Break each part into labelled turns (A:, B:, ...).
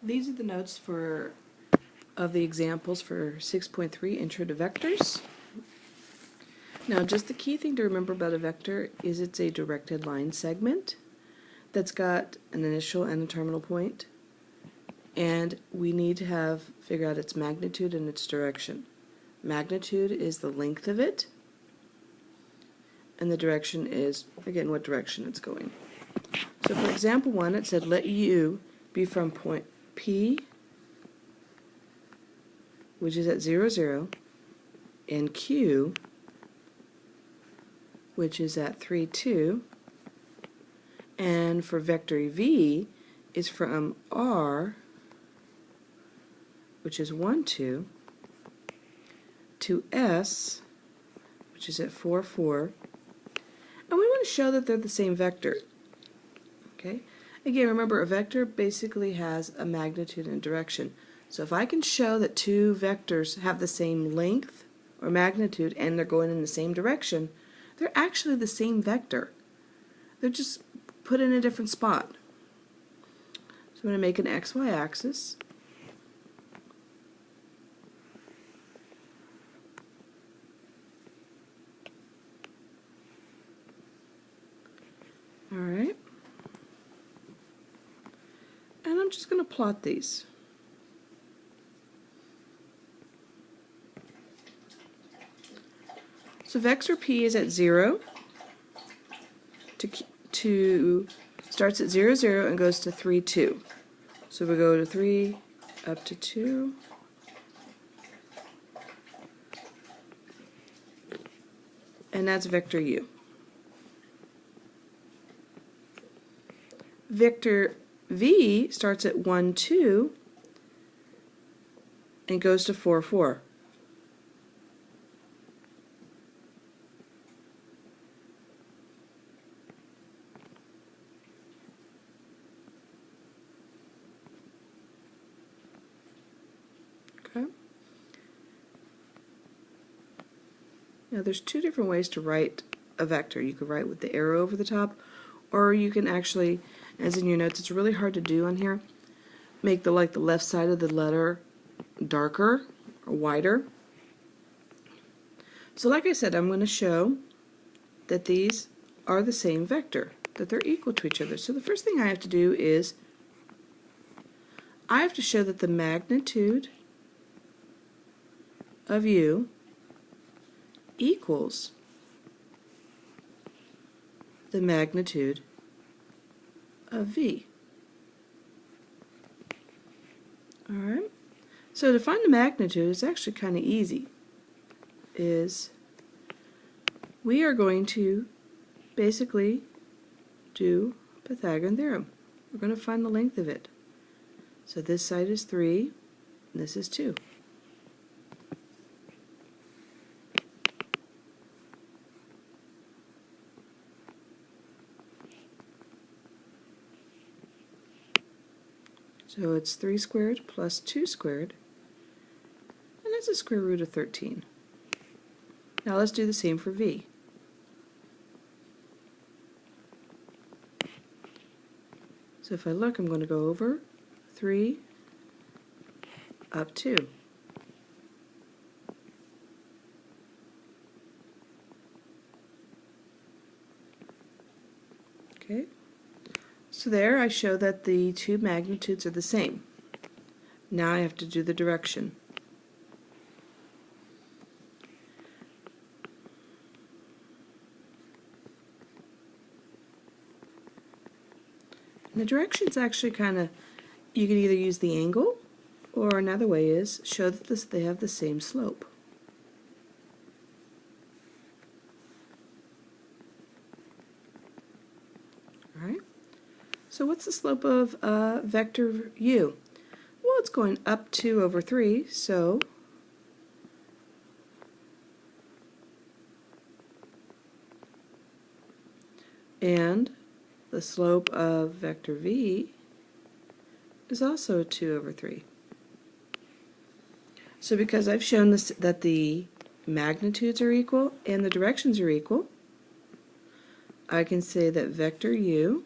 A: These are the notes of the examples for 6.3 Intro to Vectors. Now, just the key thing to remember about a vector is it's a directed line segment that's got an initial and a terminal point, and we need to figure out its magnitude and its direction. Magnitude is the length of it, and the direction is, again, what direction it's going. So for example 1, it said let U be from point P, which is at 0, 0, and Q, which is at 3, 2, and for vector V is from R, which is 1, 2, to S, which is at 4, 4, and we want to show that they're the same vector. Okay? Again, remember, a vector basically has a magnitude and direction. So if I can show that two vectors have the same length or magnitude and they're going in the same direction, they're actually the same vector. They're just put in a different spot. So I'm going to make an XY axis. Alright. And I'm just going to plot these. So vector P is at 0, starts at 0, 0 and goes to 3, 2. So we go to 3 up to 2. And that's vector U. Vector V starts at 1, 2 and goes to 4, 4. Okay. Now there's two different ways to write a vector. You could write with the arrow over the top, or you can actually, as in your notes, it's really hard to do on here, make the left side of the letter darker or wider. So like I said, I'm going to show that these are the same vector, that they're equal to each other. So the first thing I have to do is I have to show that the magnitude of U equals the magnitude of V. Alright, so to find the magnitude is actually kind of easy. We are going to basically do Pythagorean theorem. We're going to find the length of it. So this side is 3, and this is 2. So it's 3 squared plus 2 squared, and that's a square root of 13. Now let's do the same for V. So if I look, I'm going to go over 3 up 2. Okay. So there I show that the two magnitudes are the same. Now I have to do the direction. And the direction's actually kind of, you can either use the angle, or another way is show that they have the same slope. Alright. So what's the slope of vector U? Well, it's going up 2 over 3, so and the slope of vector V is also 2 over 3. So because I've shown that the magnitudes are equal and the directions are equal, I can say that vector U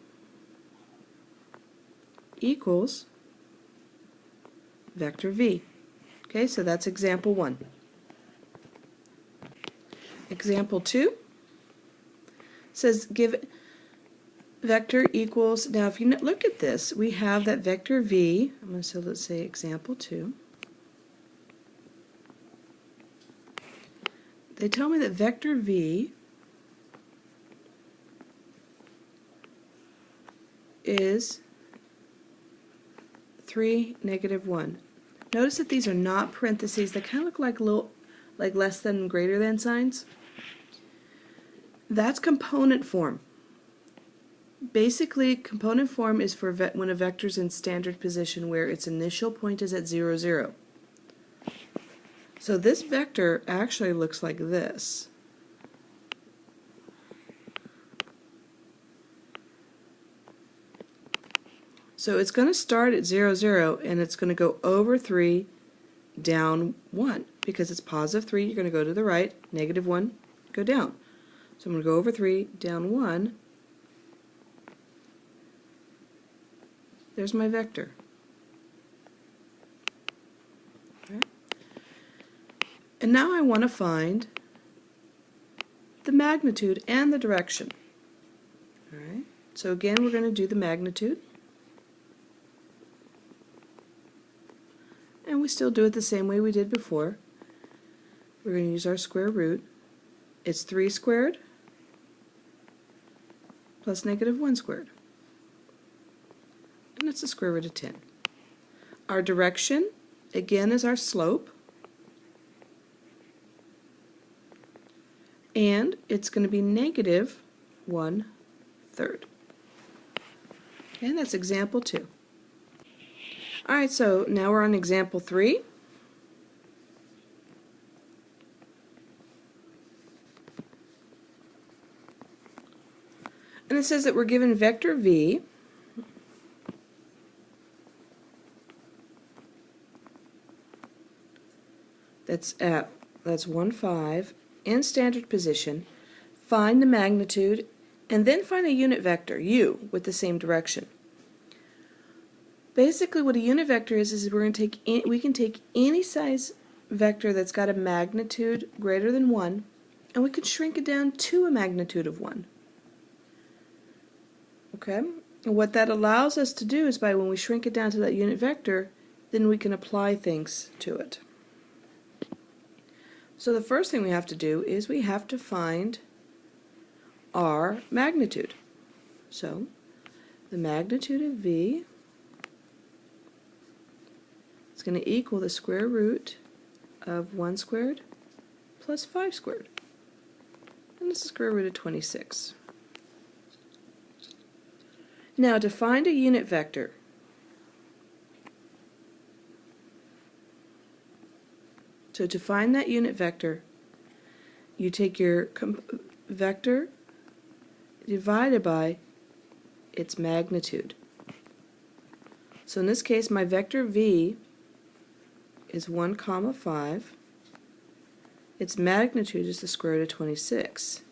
A: equals vector v. Okay, so that's example 1. Example 2 says give vector equals, now if you look at this, we have that vector v, so let's say example 2. They tell me that vector v is 3, -1. Notice that these are not parentheses. They kind of look like less than and greater than signs. That's component form. Basically, component form is for when a vector is in standard position where its initial point is at 0, 0. So this vector actually looks like this. So it's going to start at 0, 0, and it's going to go over 3, down 1. Because it's positive 3, you're going to go to the right, -1, go down. So I'm going to go over 3, down 1. There's my vector. Okay. And now I want to find the magnitude and the direction. All right. So again, we're going to do the magnitude. And we still do it the same way we did before. We're going to use our square root. It's 3 squared plus -1 squared. And it's the square root of 10. Our direction, again, is our slope. And it's going to be -1/3. Okay, that's example 2. Alright, so now we're on example 3. And it says that we're given vector v that's 1, 5 in standard position. Find the magnitude and then find a unit vector, u, with the same direction. Basically what a unit vector is we can take any size vector that's got a magnitude greater than 1 and we could shrink it down to a magnitude of 1. Okay? And what that allows us to do is when we shrink it down to that unit vector, then we can apply things to it. So the first thing we have to do is we have to find our magnitude. So the magnitude of v is going to equal the square root of 1 squared plus 5 squared. And this is the square root of 26. Now to find a unit vector, so to find that unit vector, you take your vector divided by its magnitude. So in this case, my vector v is 1, 5. Its magnitude is the square root of 26.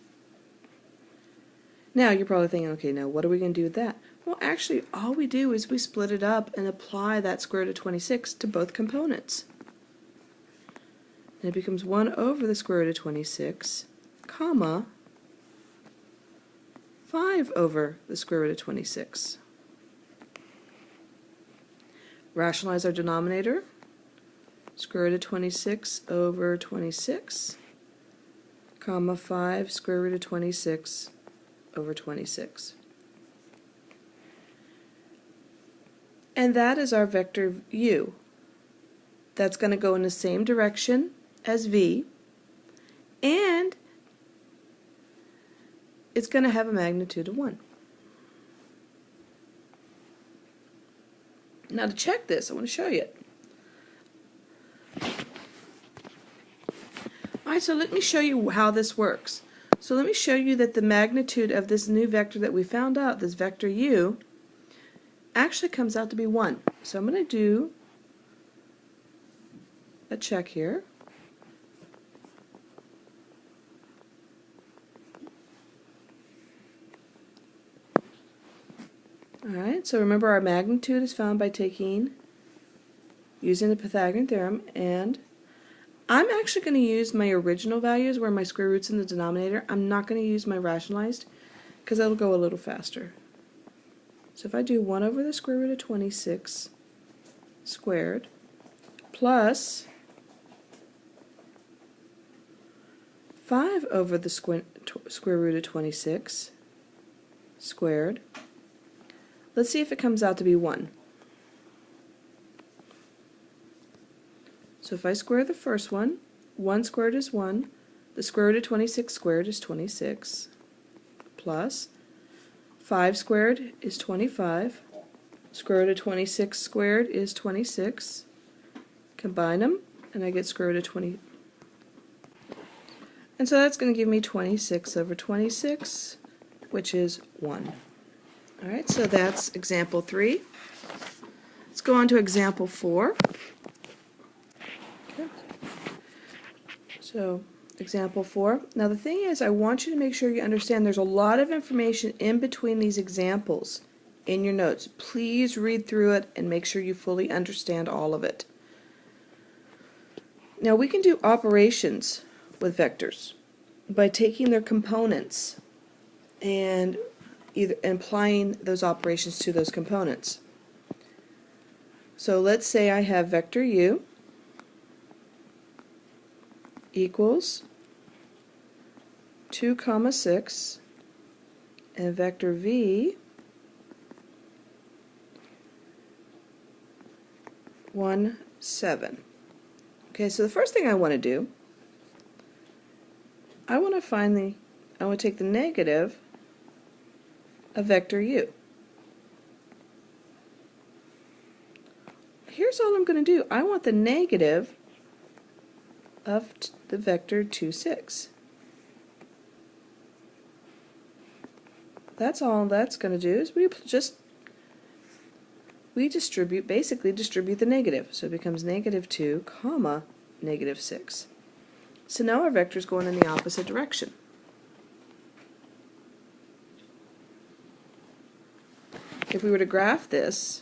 A: Now you're probably thinking, okay, now what are we going to do with that? Well, actually, all we do is we split it up and apply that square root of 26 to both components. And it becomes 1 over the square root of 26, comma, 5 over the square root of 26. Rationalize our denominator. Square root of 26 over 26, comma 5 square root of 26 over 26. And that is our vector u. That's going to go in the same direction as v, and it's going to have a magnitude of 1. Now to check this, I want to show you it. Alright, so let me show you how this works. So let me show you that the magnitude of this new vector that we found out, this vector u, actually comes out to be 1. So I'm going to do a check here. Alright, so remember our magnitude is found by taking using the Pythagorean theorem, and I'm actually going to use my original values where my square root's in the denominator. I'm not going to use my rationalized because that'll go a little faster. So if I do 1 over the square root of 26 squared plus 5 over the square root of 26 squared, let's see if it comes out to be 1. So if I square the first one, 1 squared is 1, the square root of 26 squared is 26, plus 5 squared is 25, square root of 26 squared is 26, combine them, and I get square root of 20. And so that's going to give me 26 over 26, which is 1. Alright, so that's example 3. Let's go on to example 4. Okay. So, example 4. Now the thing is, I want you to make sure you understand there's a lot of information in between these examples in your notes. Please read through it and make sure you fully understand all of it. Now we can do operations with vectors by taking their components and either applying those operations to those components. So let's say I have vector u equals 2, 6 and vector v 1, 7. Okay, so the first thing I want to do, I want to take the negative of vector u. Here's all I'm going to do. I want the negative of the vector 2, 6. That's all that's going to do is basically distribute the negative. So it becomes negative 2, comma, negative 6. So now our vector is going in the opposite direction. If we were to graph this,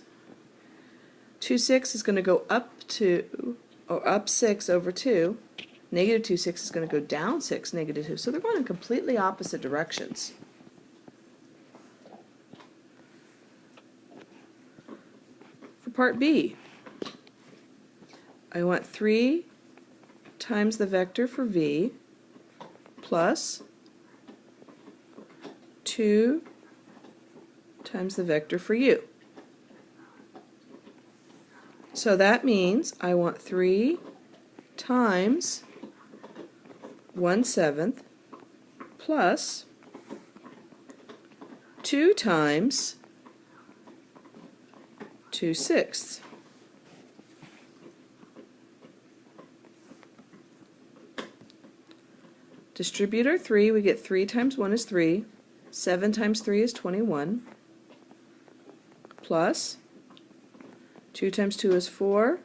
A: 2, 6 is going to go up 6 over 2. Negative 2, 6 is going to go down 6, negative 2. So they're going in completely opposite directions. For part B, I want 3 times the vector for v plus 2 times the vector for u. So that means I want 3 times 1/7 plus 2 times 2/6. Distribute our 3, we get 3 times 1 is 3, 7 times 3 is 21, plus 2 times 2 is 4,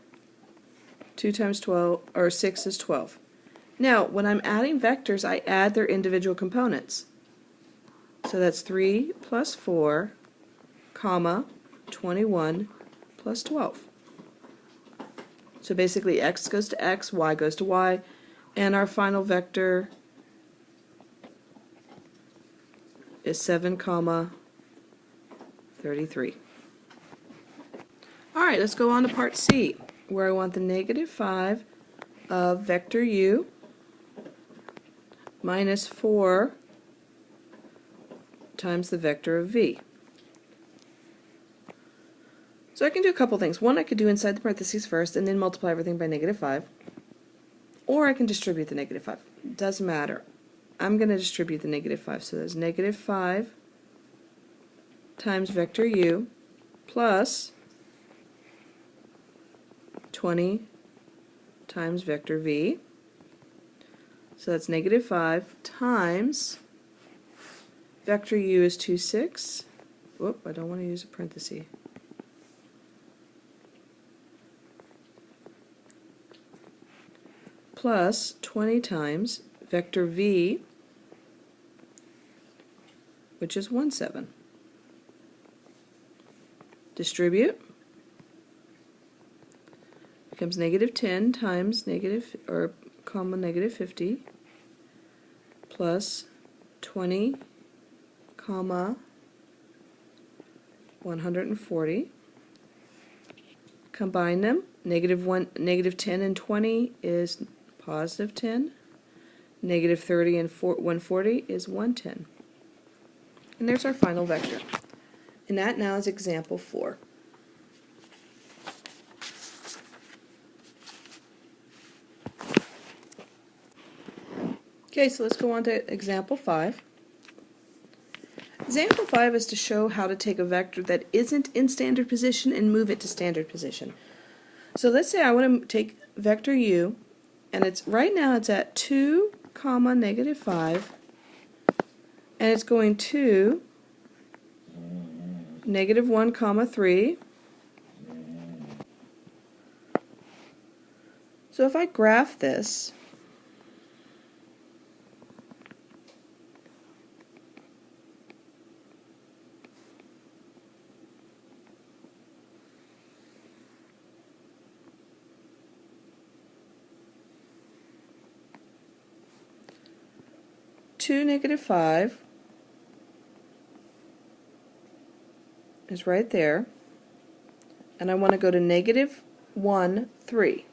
A: 2 times 6 is 12. Now, when I'm adding vectors, I add their individual components. So that's 3 plus 4, comma, 21 plus 12. So basically x goes to x, y goes to y, and our final vector is 7, comma, 33. Alright, let's go on to part C, where I want the negative 5 of vector u minus 4 times the vector of v. So I can do a couple things. One, I could do inside the parentheses first and then multiply everything by negative 5. Or I can distribute the negative 5. Doesn't matter. I'm going to distribute the negative 5. So there's negative 5 times vector u plus 20 times vector v. So that's negative 5 times vector u is 2, 6. Whoop, I don't want to use a parenthesis. Plus 20 times vector v, which is 1, 7. Distribute. becomes negative 10 times negative, or comma negative 50, plus 20, comma 140. Combine them. Negative 10 and 20 is positive 10. Negative 30 and 140 is 110. And there's our final vector. And that now is example 4. Okay, so let's go on to example 5. Example 5 is to show how to take a vector that isn't in standard position and move it to standard position. So let's say I want to take vector u, and right now it's at 2, comma, negative 5, and it's going to negative 1, comma 3. So if I graph this, negative 5 is right there, and I want to go to negative 1, 3.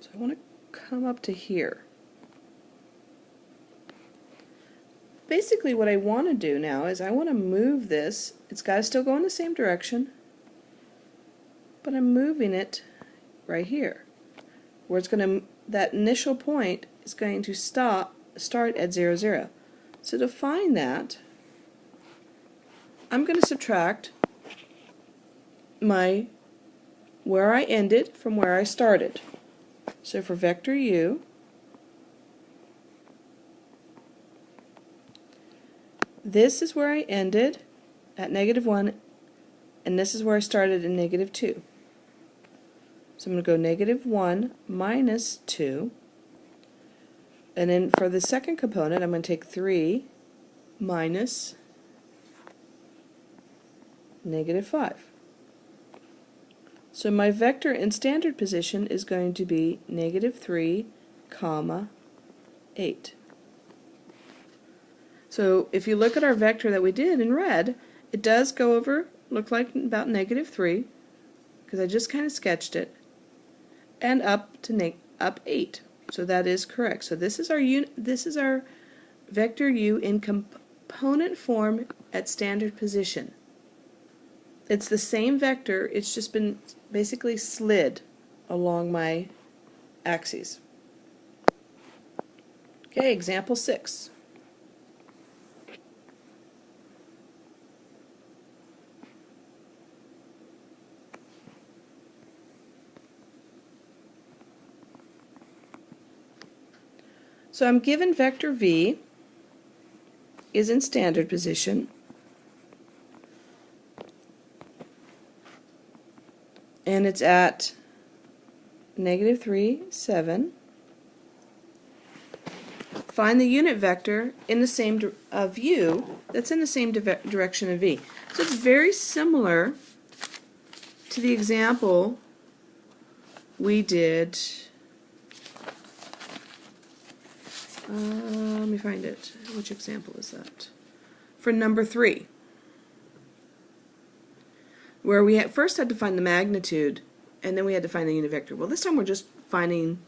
A: So I want to come up to here. Basically what I want to do now is I want to move this. It's got to still go in the same direction, but I'm moving it right here, where it's going to, that initial point is going to start at 0, 0. So to find that, I'm going to subtract where I ended from where I started. So for vector u, this is where I ended at negative 1, and this is where I started in negative 2. So I'm going to go negative 1 minus 2, and then for the second component I'm going to take 3 minus negative 5. So my vector in standard position is going to be negative 3, comma 8. So if you look at our vector that we did in red, it does go over, look like about negative 3, because I just kind of sketched it, and up to up 8. So that is correct. So this is our vector u in component form at standard position. It's the same vector, it's just been basically slid along my axes. Okay, example 6. So I'm given vector v is in standard position, and it's at negative 3, 7. Find the unit vector in the same u that's in the same direction of v. So it's very similar to the example we did. Let me find it. Which example is that? For number 3, where we first had to find the magnitude, and then we had to find the unit vector. Well, this time we're just finding,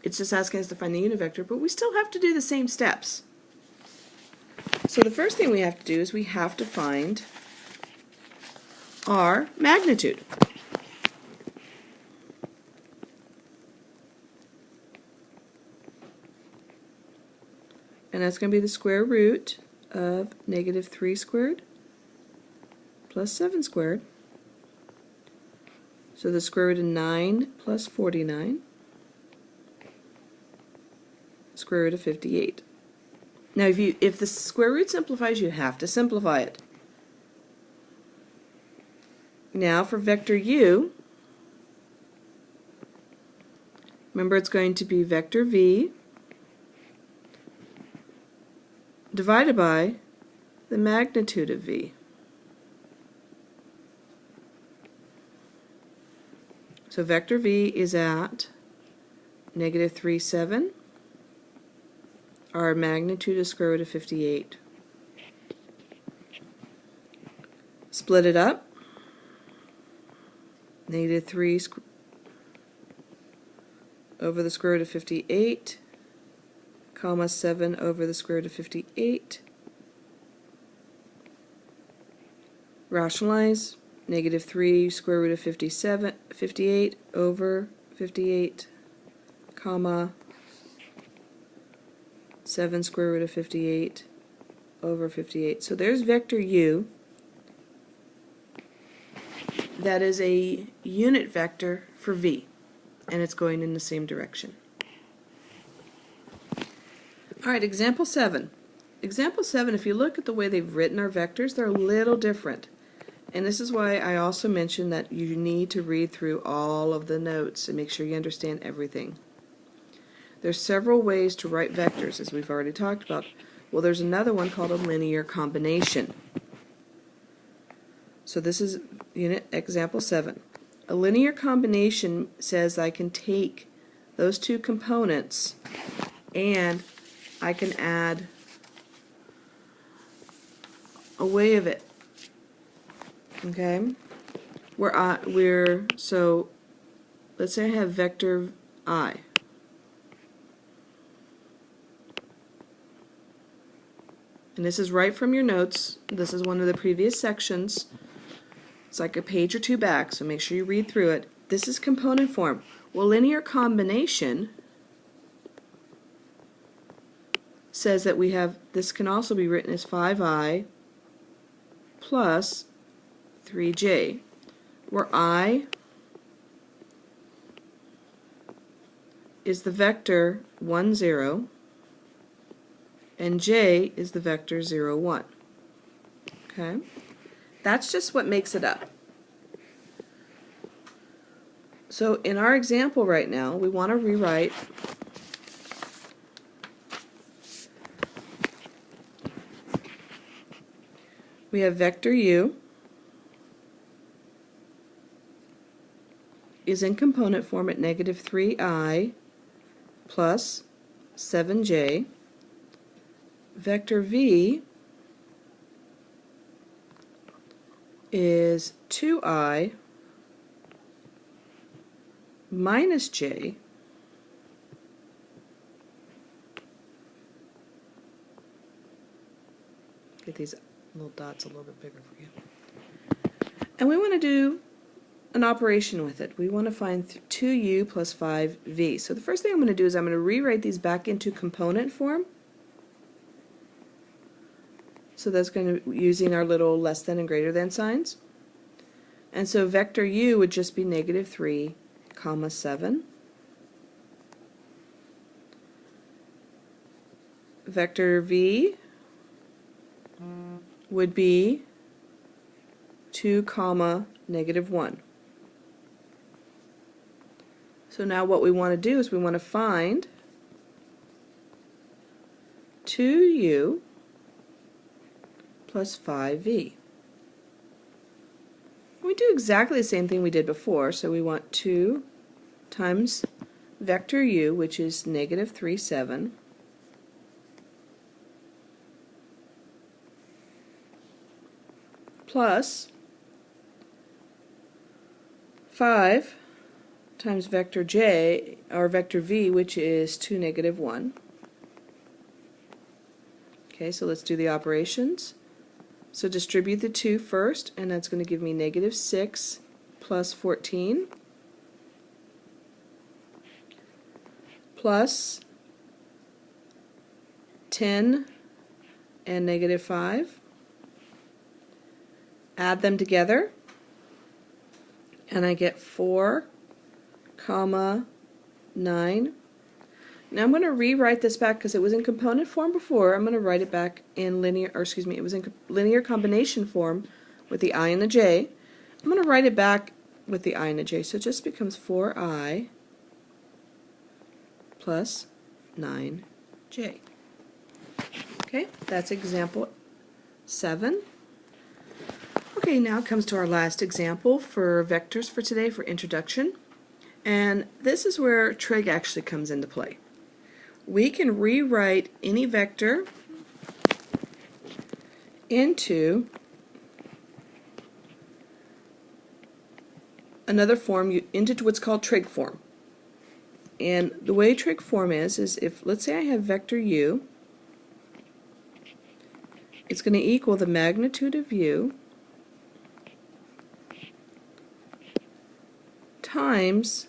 A: it's just asking us to find the unit vector, but we still have to do the same steps. So the first thing we have to do is we have to find our magnitude. And that's going to be the square root of negative 3 squared plus 7 squared. So the square root of 9 plus 49, square root of 58. Now if the square root simplifies, you have to simplify it. Now for vector u, remember it's going to be vector v divided by the magnitude of v. So vector v is at negative 3, 7. Our magnitude is square root of 58. Split it up. Negative 3 over the square root of 58, comma 7 over the square root of 58. Rationalize. Negative 3 square root of 58 over 58, comma 7 square root of 58 over 58. So there's vector u. That is a unit vector for v, and it's going in the same direction. Alright, example 7. Example 7, if you look at the way they've written our vectors, they're a little different. And this is why I also mentioned that you need to read through all of the notes and make sure you understand everything. There's several ways to write vectors, as we've already talked about. Well, there's another one called a linear combination. So this is unit example 7. A linear combination says I can take those two components and I can add a way of it. Okay? So let's say I have vector I. And this is right from your notes. This is one of the previous sections. It's like a page or two back, so make sure you read through it. This is component form. Well, linear combination says that we have, this can also be written as 5i plus 3j, where I is the vector 1, 0, and j is the vector 0, 1. Okay? That's just what makes it up. So in our example right now, we want to rewrite we have vector u is in component form at negative 3i plus 7j. Vector v is 2i minus j get these little dots a little bit bigger for you. And we want to do an operation with it. We want to find 2u plus 5v. So the first thing I'm going to do is I'm going to rewrite these back into component form. So that's going to be using our little less than and greater than signs. And so vector u would just be negative 3, comma 7. Vector v would be 2, comma negative 1. So now what we want to do is we want to find 2u plus 5v. We do exactly the same thing we did before, so we want 2 times vector u, which is negative 3, 7, plus 5 times vector j, or vector v, which is 2, negative 1. Okay, so let's do the operations. So distribute the 2 first, and that's going to give me negative 6 plus 14 plus 10 and negative 5. Add them together, and I get 4, comma 9. Now I'm going to rewrite this back because it was in component form before. I'm going to write it back in linear, or excuse me, it was in linear combination form with the I and the j. I'm going to write it back with the I and the j, so it just becomes 4i plus 9j. Okay, that's example 7. Okay, now comes to our last example for vectors for today for introduction. And this is where trig actually comes into play. We can rewrite any vector into another form, into what's called trig form. And the way trig form is if, let's say I have vector u, it's going to equal the magnitude of u times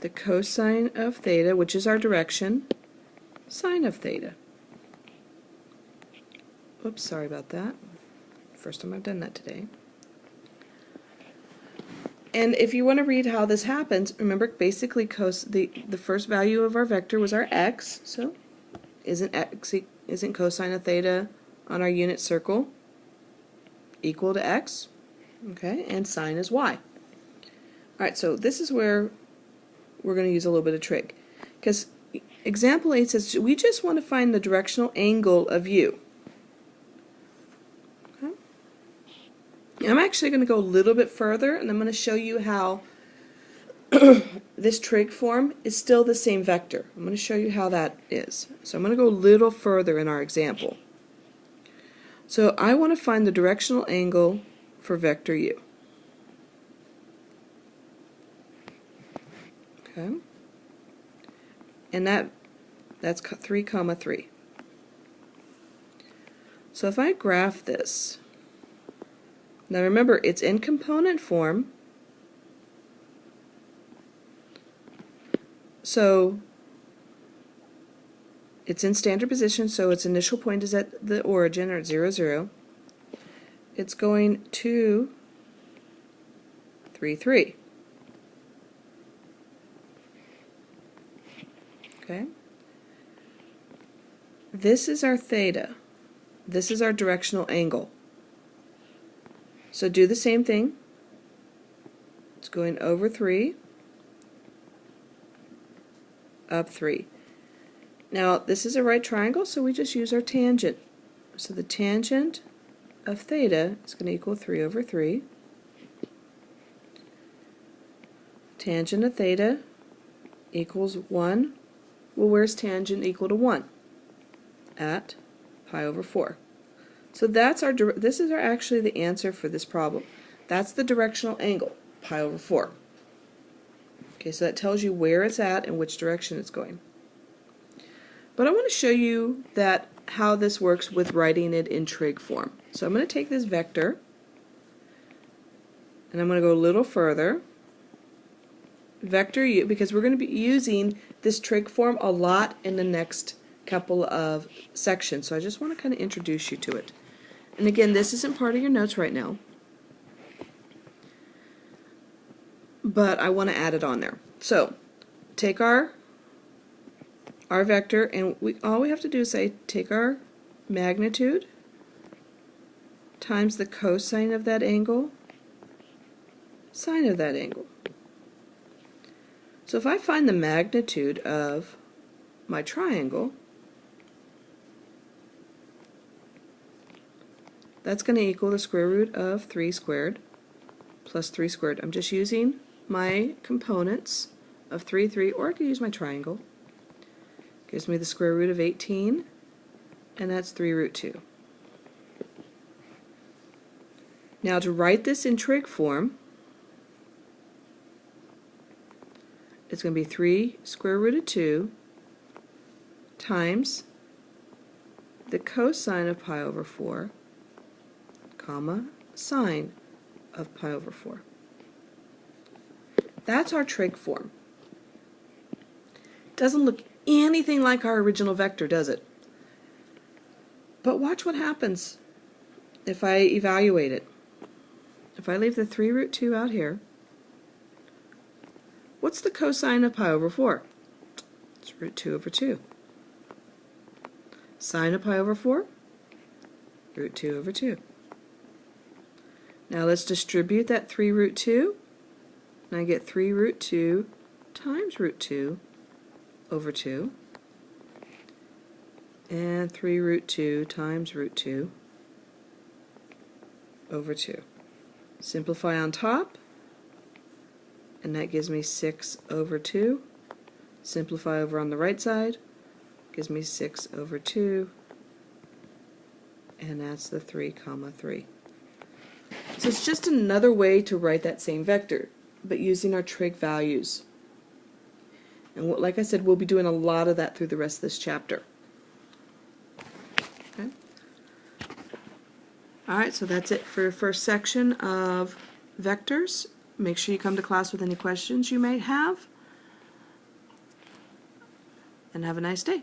A: the cosine of theta, which is our direction, sine of theta. Oops, sorry about that. First time I've done that today. And if you want to read how this happens, remember basically the first value of our vector was our x, so isn't cosine of theta on our unit circle equal to x? Okay, and sine is y. Alright, so this is where we're going to use a little bit of trig. Because example 8 says we just want to find the directional angle of u. Okay. And I'm actually going to go a little bit further, and I'm going to show you how this trig form is still the same vector. I'm going to show you how that is. So I'm going to go a little further in our example. So I want to find the directional angle for vector u. Okay. And that's 3, 3. So if I graph this, now remember it's in component form, so it's in standard position, so its initial point is at the origin, or at 0, 0. It's going 2, 3, 3. Okay. This is our theta. This is our directional angle. So do the same thing. It's going over 3, up 3. Now this is a right triangle, so we just use our tangent. So the tangent of theta is going to equal 3 over 3. Tangent of theta equals 1. Well, where's tangent equal to 1? At pi over 4. So that's this is actually the answer for this problem. That's the directional angle, pi over 4. Okay, so that tells you where it's at and which direction it's going. But I want to show you how this works with writing it in trig form. So I'm going to take this vector and I'm going to go a little further. Vector u, because we're going to be using this trig form a lot in the next couple of sections, so I just want to kind of introduce you to it. And again, this isn't part of your notes right now, but I want to add it on there. So take our vector, and all we have to do is say take our magnitude times the cosine of that angle, sine of that angle. So if I find the magnitude of my triangle, that's going to equal the square root of 3 squared plus 3 squared. I'm just using my components of 3, 3, or I could use my triangle. Gives me the square root of 18, and that's 3 root 2. Now to write this in trig form, it's going to be 3 square root of 2 times the cosine of pi over 4, comma, sine of pi over 4. That's our trig form. Doesn't look anything like our original vector, does it? But watch what happens if I evaluate it. If I leave the 3 root 2 out here, what's the cosine of pi over 4? It's root 2 over 2. Sine of pi over 4? Root 2 over 2. Now let's distribute that 3 root 2, and I get 3 root 2 times root 2 over 2, and 3 root 2 times root 2 over 2. Simplify on top, and that gives me 6 over 2. Simplify over on the right side, gives me 6 over 2, and that's the 3 comma 3. So it's just another way to write that same vector, but using our trig values. And like I said, we'll be doing a lot of that through the rest of this chapter. Okay. Alright, so that's it for the first section of vectors. Make sure you come to class with any questions you may have, and have a nice day.